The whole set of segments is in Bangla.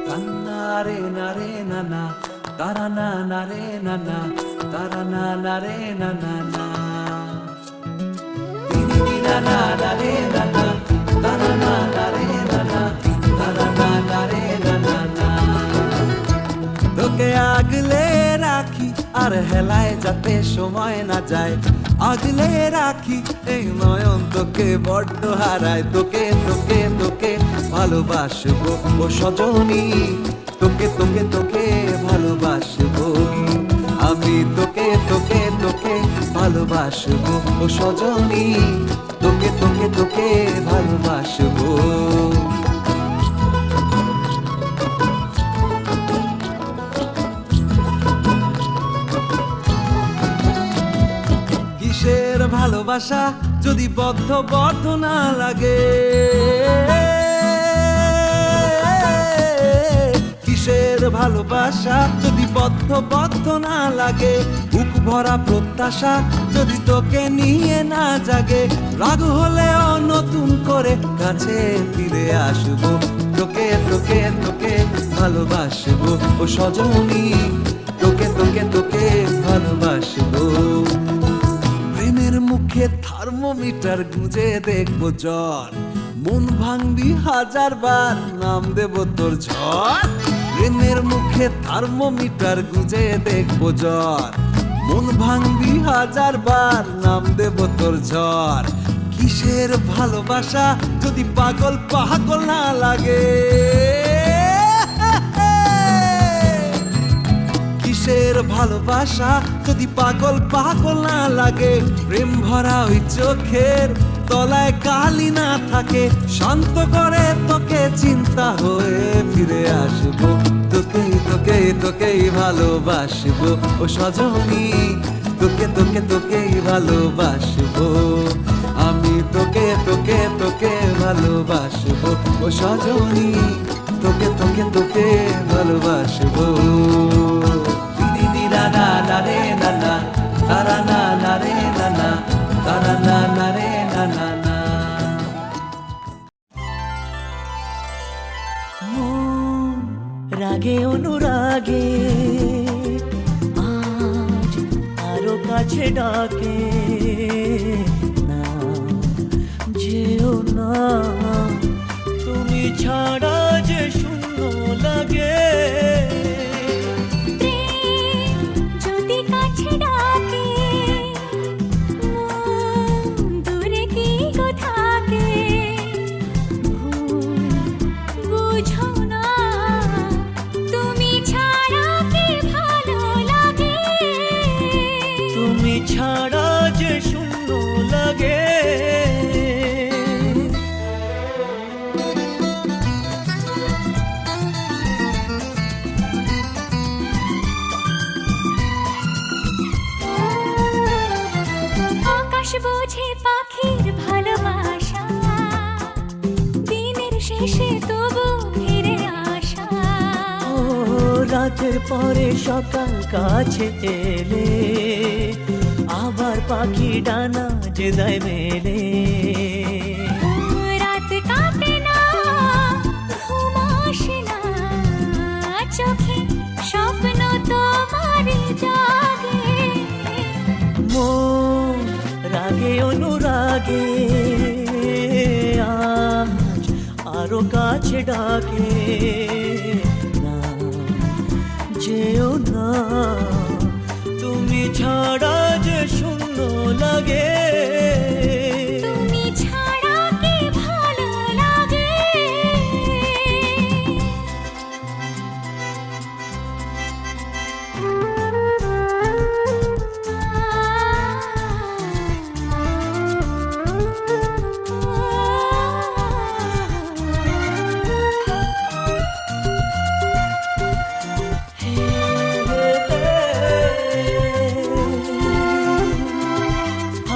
Tanare nare nana, tarana nare nana, tarana nare nana na. Dini nana nare nana, tarana nare nana, tarana nare nana na. তোকে আগলে রাখি আর হেলায় যাতে সময় না যায়, আগলে রাখি এই নয়ন তোকে বড্ড হারায়। তোকে তোকে তোকে ভালোবাসবো ও সজনী, তোকে তোকে তোকে ভালোবাসবো আমি। তোকে তোকে তোকে ভালোবাসবো ও সজনী, তোকে তোকে তোকে ভালোবাসবো। কিসের ভালোবাসা যদি বদ্ধ বদ্ধ না লাগে, কিসের ভালোবাসা যদি বদ্ধ বদ্ধ না লাগে, বুক ভরা প্রত্যাশা যদি তোকে নিয়ে না জাগে, রাগ হলেও নতুন করে কাছে ফিরে আসবো। তোকে তোকে তোকে ভালোবাসবো ও সজনী, তোকে তোকে তোকে ভালোবাসবো। প্রেমের মুখে থার্মোমিটার গুঁজে দেখবো জ্বর, মন ভাঙবি হাজার বার নাম দেব তোর ঝড়। প্রেমের মুখে থার্মোমিটার গুঁজে দেখবো জ্বর, মন ভাঙবি হাজার বার নাম দেব তোর ঝড়। কিসের ভালোবাসা যদি পাগল পাগল না লাগে, কিসের ভালোবাসা যদি পাগল পাগল না লাগে, প্রেম ভরা ওই চোখের তলায় কালি না থাকে, শান্ত করে তোকে চিন্তা হয়ে ফিরে আসবো। তোকে তোকে তোকেই ভালোবাসবো ও সজনী, তোকে তোকে তোকেই ভালোবাসবো আমি। তোকে তোকে তোকে ভালোবাসবো ও সজনী, তোকে তোকে তোকে ভালোবাসবো। Na na na re na na, tara na na re na na, tara na na re na na na. মন রাগে অনুরাগে আজ আরো কাছে ডাকে, না যেও না তুমি ছাড়া যে শূন্য লাগে। ছাড়া যে শূন্য লাগে। আকাশ বোঝে পাখির ভালোবাসা, দিনের শেষে তবু ফিরে আসা। ও রাতের পরে সকাল কাছে এলে, আবার পাখি ডানা যে দেয় মেলে। রাত কাটে না, ঘুম আসে না, চোখে স্বপ্ন তোমার জাগে। মন রাগে অনুরাগে আজ আরো কাছে ডাকে, না যেও না তুমি ছাড়া যে শূন্য লাগে। তুমি ছাড়া কি ভালো লাগে।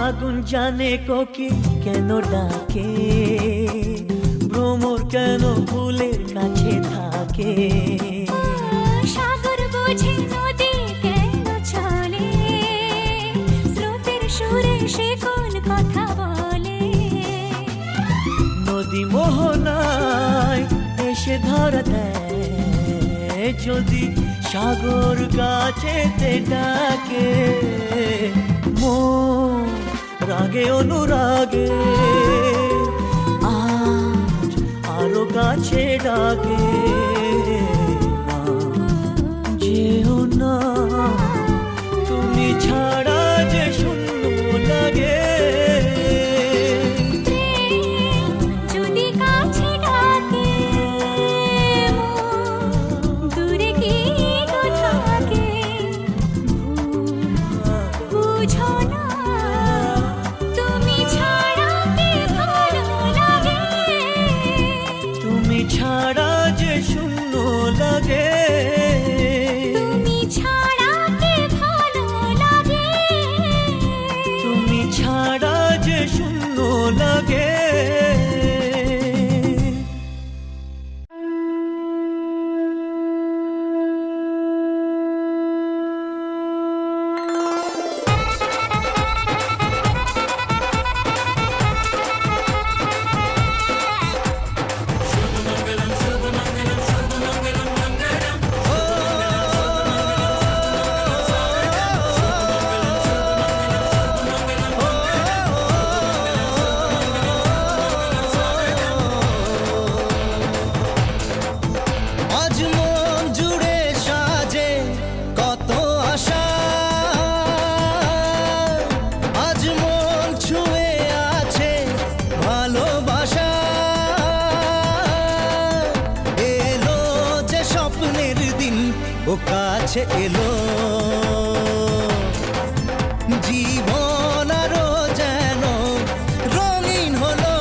আগুন জানে কোকিল কেন ডাকে, ভ্রমর কেন ফুলের কাছে থাকে। সাগর বোঝে নদী কেন চলে, স্রোতের সুরে সে কোন কথা বলে। নদী মোহনায় এসে ধরা দেয়, যদি সাগর কাছেতে ডাকে, মন রাগে অনুরাগে আজ আরো কাছে ডাকে। না, যেও না, তুমি ছাড়া যে শূন্য লাগে। যদি কাছে ডাকে, দূরে কি গো থাকে, বুঝো না, তুমি ছাড়া কে ভালো লাগে। তুমি ছাড়া যে শূন্য লাগে। তুমি ছাড়া কে ভালো লাগে। তুমি ছাড়া যে শূন্য লাগে। আজ মন জুড়ে সাজে কত আশা, আজ মন ছুঁয়ে আছে ভালোবাসা। এলো যে স্বপ্নের দিন, ও কাছে এলো, জীবন আরো যেন রঙিন হলো।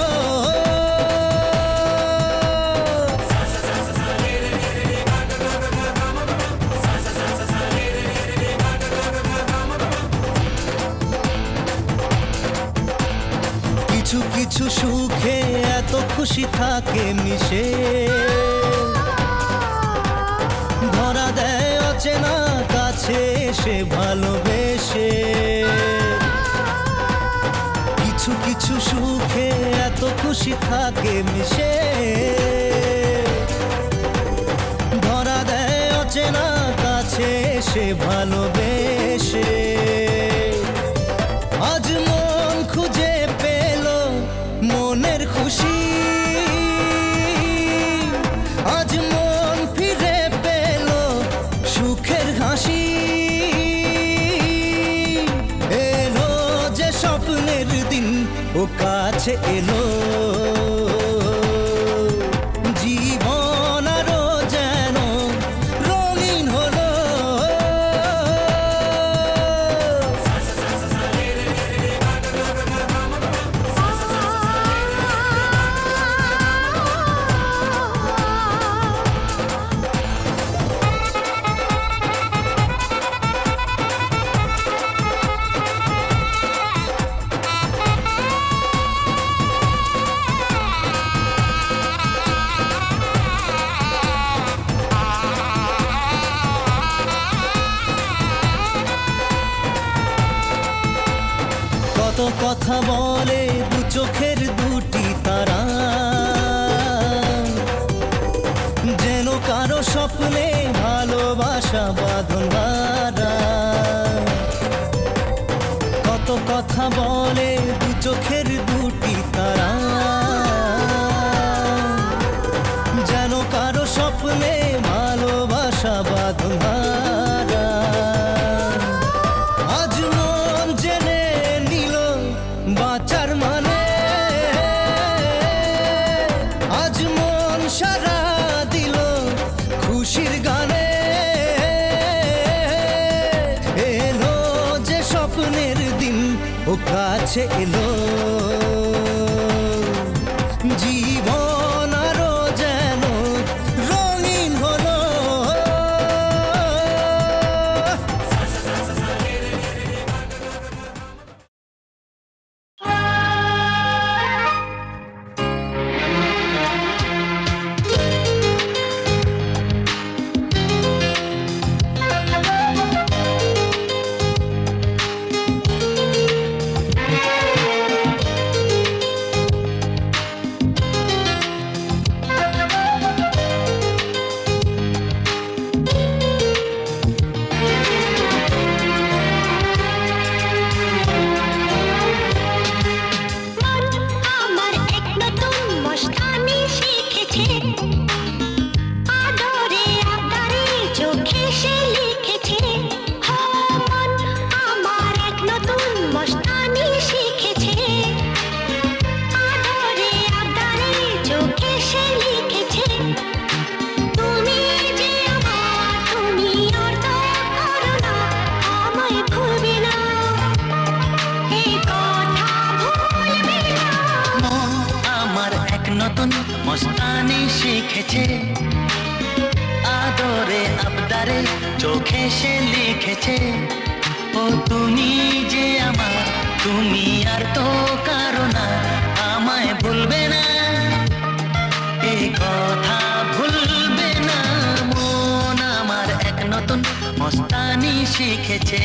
কিছু কিছু সুখে এত খুশি থাকে মিশে, ধরা দেয় অচেনা কাছে এসে ভালোবেসে। কিছু কিছু সুখে এত খুশি থাকে মিশে, ধরা দেয় অচেনা কাছে এসে ভালোবেসে। আজ মন খুঁজে পেল মনের খুশি, আজ মন ফিরে পেল সুখের হাসি। এলো যে স্বপ্নের দিন, ও কাছে এলো, জীবন আরো যেন রঙিন হলো। কত কথা বলে দু চোখের দুটি তারা, যেন কারো স্বপ্নে ভালোবাসা বাঁধন হারা। কত কথা বলে দু চোখের দুটি তারা, যেন কারো স্বপ্নে ভালোবাসা বাঁধন হারা। আজ মন জেনে নিল বাঁচার মানে, আজ মন সারা দিল খুশির গানে। এলো যে স্বপ্নের দিন, ও কাছে এলো, জীবন আরো যেন রঙিন হলো। সে লিখেছে তুমি যে আমার, তুমি আর তো করো না, আমায় ভুলবে না, এই কথা ভুলবে না। মন আমার এক নতুন মস্তানি শিখেছে, আদরে আবদারে চোখে সে লিখেছে, ও তুমি যে আমার, তুমি আর তো কারো না, আমায় ভুলবে না, এই কথা ভুলবে না। মন আমার এক নতুন মস্তানি শিখেছে।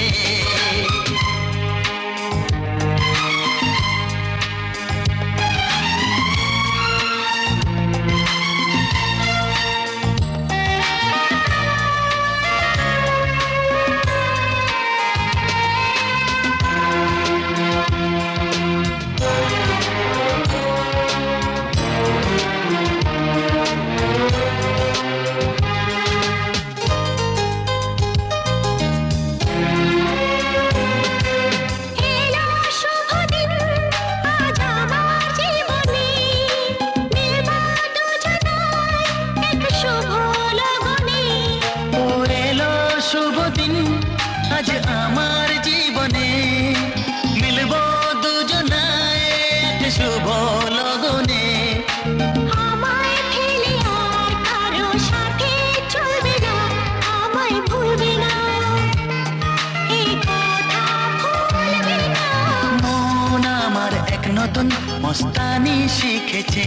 এলো শুভ দিন আজ আমার জীবনে, মিলব দুজনায় এক শুভ লগনে। ও এলো শুভ দিন আজ আমার জীবনে, মিলব দুজনায় এক শুভ লগনে। আমায় ফেলে আর কারো সাথে চলবে না, আমায় ভুলবে না, এই কথা ভুলবে না। মন আমার এক নতুন মস্তানি শিখেছে।